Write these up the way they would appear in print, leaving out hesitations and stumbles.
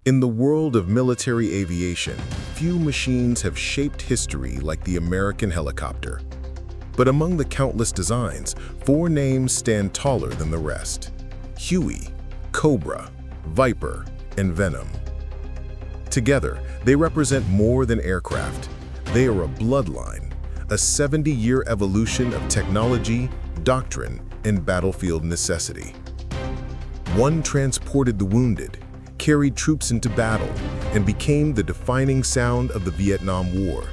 In the world of military aviation, few machines have shaped history like the American helicopter. But among the countless designs, four names stand taller than the rest: Huey, Cobra, Viper, and Venom. Together, they represent more than aircraft. They are a bloodline, a 70-year evolution of technology, doctrine, and battlefield necessity. One transported the wounded, carried troops into battle, and became the defining sound of the Vietnam War.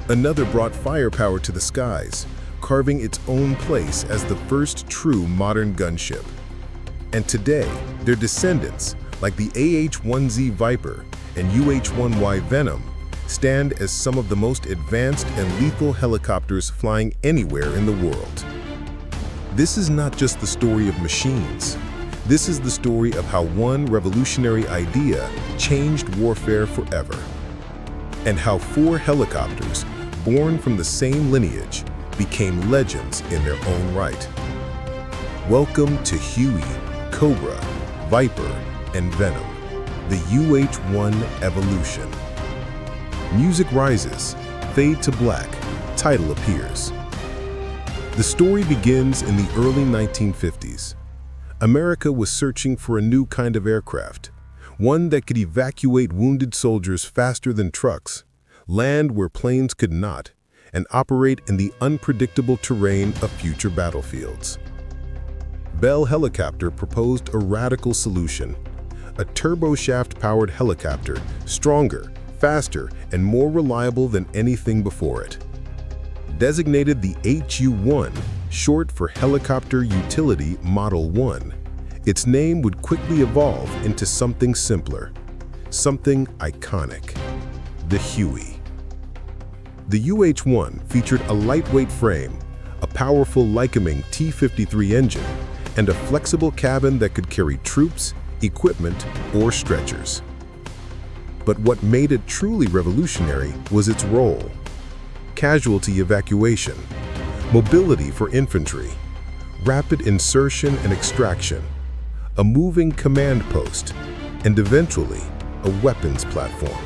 Another brought firepower to the skies, carving its own place as the first true modern gunship. And today, their descendants, like the AH-1Z Viper and UH-1Y Venom, stand as some of the most advanced and lethal helicopters flying anywhere in the world. This is not just the story of machines. This is the story of how one revolutionary idea changed warfare forever, and how four helicopters, born from the same lineage, became legends in their own right. Welcome to Huey, Cobra, Viper, and Venom, the UH-1 evolution. Music rises, fade to black, title appears. The story begins in the early 1950s. America was searching for a new kind of aircraft, one that could evacuate wounded soldiers faster than trucks, land where planes could not, and operate in the unpredictable terrain of future battlefields. Bell Helicopter proposed a radical solution: a turboshaft-powered helicopter, stronger, faster, and more reliable than anything before it. Designated the HU-1, short for Helicopter Utility Model 1, its name would quickly evolve into something simpler, something iconic: the Huey. The UH-1 featured a lightweight frame, a powerful Lycoming T-53 engine, and a flexible cabin that could carry troops, equipment, or stretchers. But what made it truly revolutionary was its role: casualty evacuation, mobility for infantry, rapid insertion and extraction, a moving command post, and eventually a weapons platform.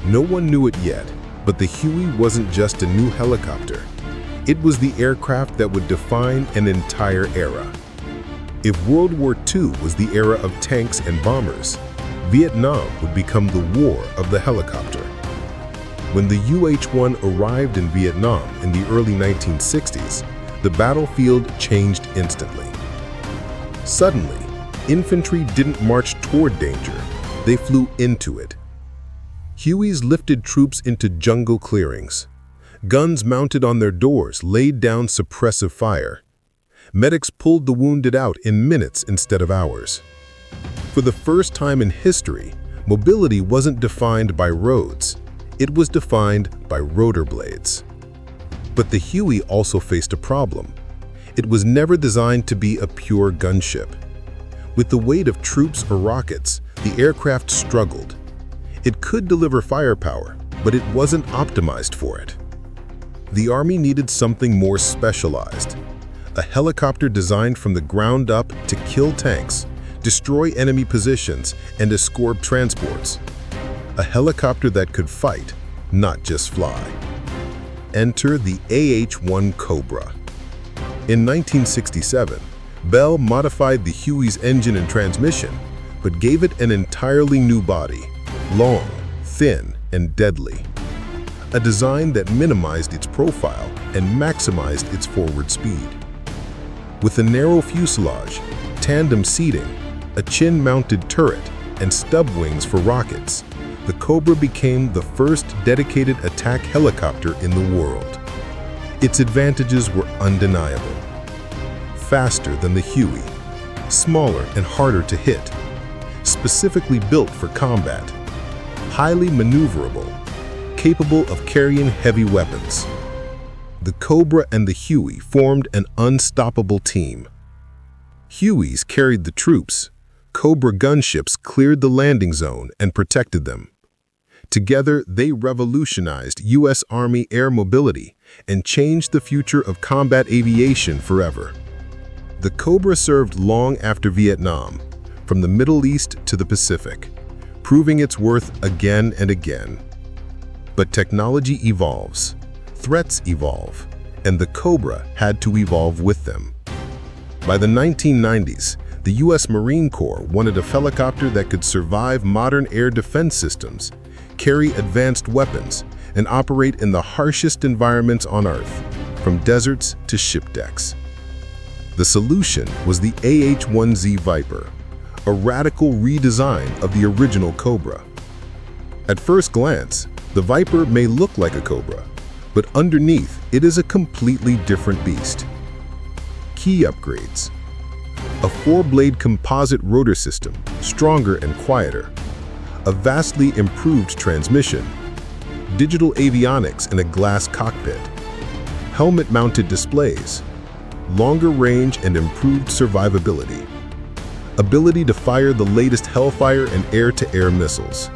No one knew it yet, but the Huey wasn't just a new helicopter. It was the aircraft that would define an entire era. If World War II was the era of tanks and bombers, Vietnam would become the war of the helicopter. When the UH-1 arrived in Vietnam in the early 1960s, the battlefield changed instantly. Suddenly, infantry didn't march toward danger, they flew into it. Hueys lifted troops into jungle clearings. Guns mounted on their doors laid down suppressive fire. Medics pulled the wounded out in minutes instead of hours. For the first time in history, mobility wasn't defined by roads. It was defined by rotor blades. But the Huey also faced a problem. It was never designed to be a pure gunship. With the weight of troops or rockets, the aircraft struggled. It could deliver firepower, but it wasn't optimized for it. The Army needed something more specialized: a helicopter designed from the ground up to kill tanks, destroy enemy positions, and escort transports. A helicopter that could fight, not just fly. Enter the AH-1 Cobra. In 1967, Bell modified the Huey's engine and transmission, but gave it an entirely new body: long, thin, and deadly. A design that minimized its profile and maximized its forward speed. With a narrow fuselage, tandem seating, a chin-mounted turret, and stub wings for rockets, the Cobra became the first dedicated attack helicopter in the world. Its advantages were undeniable: faster than the Huey, smaller and harder to hit, specifically built for combat, highly maneuverable, capable of carrying heavy weapons. The Cobra and the Huey formed an unstoppable team. Hueys carried the troops. Cobra gunships cleared the landing zone and protected them. Together, they revolutionized U.S. Army air mobility and changed the future of combat aviation forever. The Cobra served long after Vietnam, from the Middle East to the Pacific, proving its worth again and again. But technology evolves, threats evolve, and the Cobra had to evolve with them. By the 1990s, the U.S. Marine Corps wanted a helicopter that could survive modern air defense systems, carry advanced weapons, and operate in the harshest environments on Earth, from deserts to ship decks. The solution was the AH-1 Viper, a radical redesign of the original Cobra. At first glance, the Viper may look like a Cobra, but underneath it is a completely different beast. Key upgrades: a 4-blade composite rotor system, stronger and quieter, a vastly improved transmission, digital avionics in a glass cockpit, helmet-mounted displays, longer range and improved survivability, ability to fire the latest Hellfire and air-to-air missiles,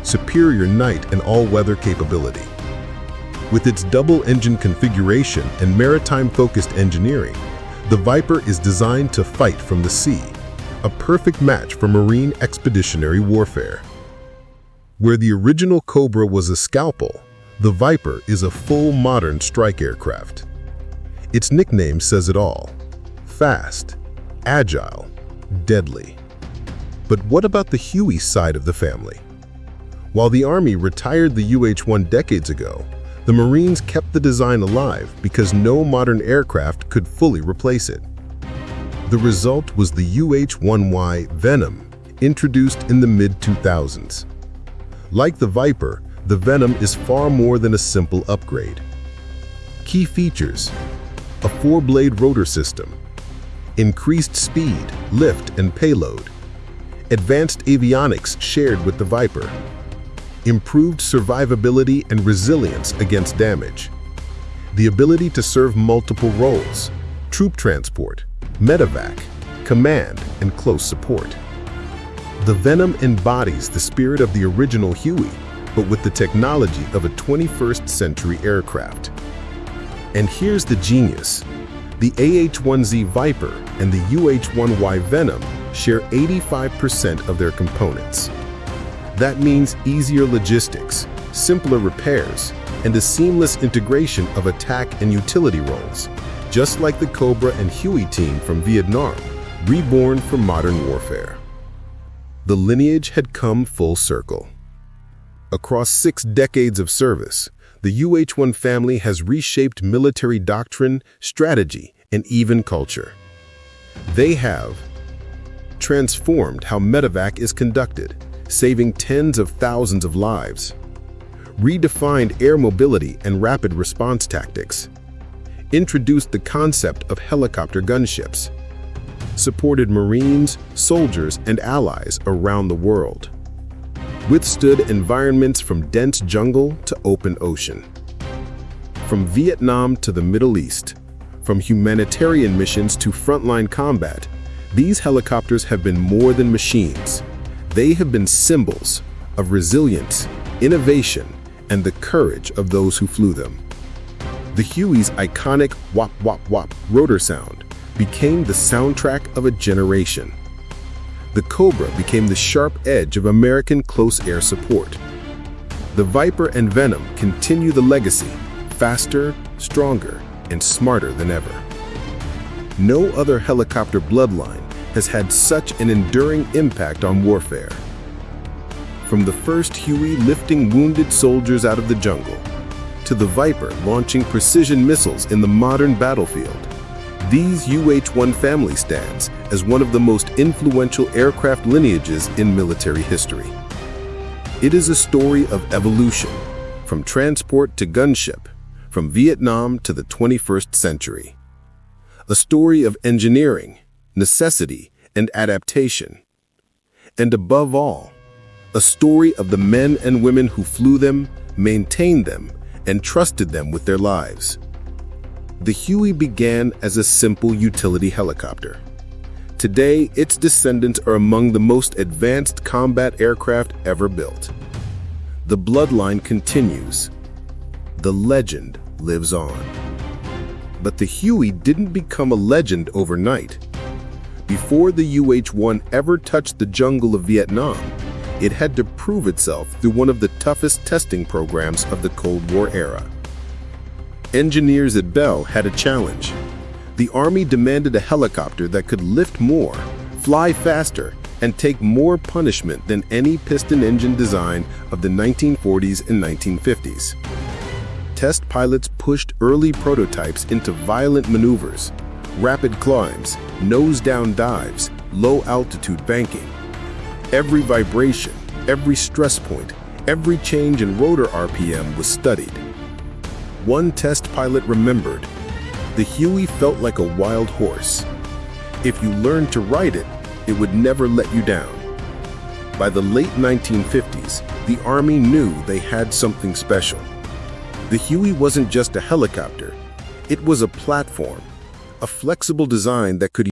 superior night and all-weather capability. With its double-engine configuration and maritime-focused engineering, the Viper is designed to fight from the sea, a perfect match for marine expeditionary warfare. Where the original Cobra was a scalpel, the Viper is a full modern strike aircraft. Its nickname says it all: fast, agile, deadly. But what about the Huey side of the family? While the Army retired the UH-1 decades ago, the Marines kept the design alive because no modern aircraft could fully replace it. The result was the UH-1 Venom, introduced in the mid-2000s. Like the Viper, the Venom is far more than a simple upgrade. Key features: a 4-blade rotor system, increased speed, lift, and payload, advanced avionics shared with the Viper, improved survivability and resilience against damage, the ability to serve multiple roles: troop transport, Medevac, command, and close support. The Venom embodies the spirit of the original Huey, but with the technology of a 21st century aircraft. And here's the genius: the AH-1 Viper and the UH-1 Venom share 85% of their components. That means easier logistics, simpler repairs, and a seamless integration of attack and utility roles, just like the Cobra and Huey team from Vietnam, reborn for modern warfare. The lineage had come full circle. Across 6 decades of service, the UH-1 family has reshaped military doctrine, strategy, and even culture. They have transformed how Medevac is conducted, saving tens of thousands of lives, redefined air mobility and rapid response tactics, introduced the concept of helicopter gunships, supported Marines, soldiers, and allies around the world, withstood environments from dense jungle to open ocean. From Vietnam to the Middle East, from humanitarian missions to frontline combat, these helicopters have been more than machines. They have been symbols of resilience, innovation, and the courage of those who flew them. The Huey's iconic wop wop wop rotor sound became the soundtrack of a generation. The Cobra became the sharp edge of American close air support. The Viper and Venom continue the legacy, faster, stronger, and smarter than ever. No other helicopter bloodline has had such an enduring impact on warfare. From the first Huey lifting wounded soldiers out of the jungle, to the Viper launching precision missiles in the modern battlefield, these UH-1 family stands as one of the most influential aircraft lineages in military history. It is a story of evolution, from transport to gunship, from Vietnam to the 21st century. A story of engineering, necessity, and adaptation. And above all, a story of the men and women who flew them, maintained them, and trusted them with their lives. The Huey began as a simple utility helicopter. Today, its descendants are among the most advanced combat aircraft ever built. The bloodline continues. The legend lives on. But the Huey didn't become a legend overnight. Before the UH-1 ever touched the jungle of Vietnam, it had to prove itself through one of the toughest testing programs of the Cold War era. Engineers at Bell had a challenge. The Army demanded a helicopter that could lift more, fly faster, and take more punishment than any piston engine design of the 1940s and 1950s. Test pilots pushed early prototypes into violent maneuvers, rapid climbs, nose-down dives, low-altitude banking. Every vibration, every stress point, every change in rotor RPM was studied. One test pilot remembered, "The Huey felt like a wild horse. If you learned to ride it, it would never let you down." By the late 1950s, the Army knew they had something special. The Huey wasn't just a helicopter, it was a platform, a flexible design that could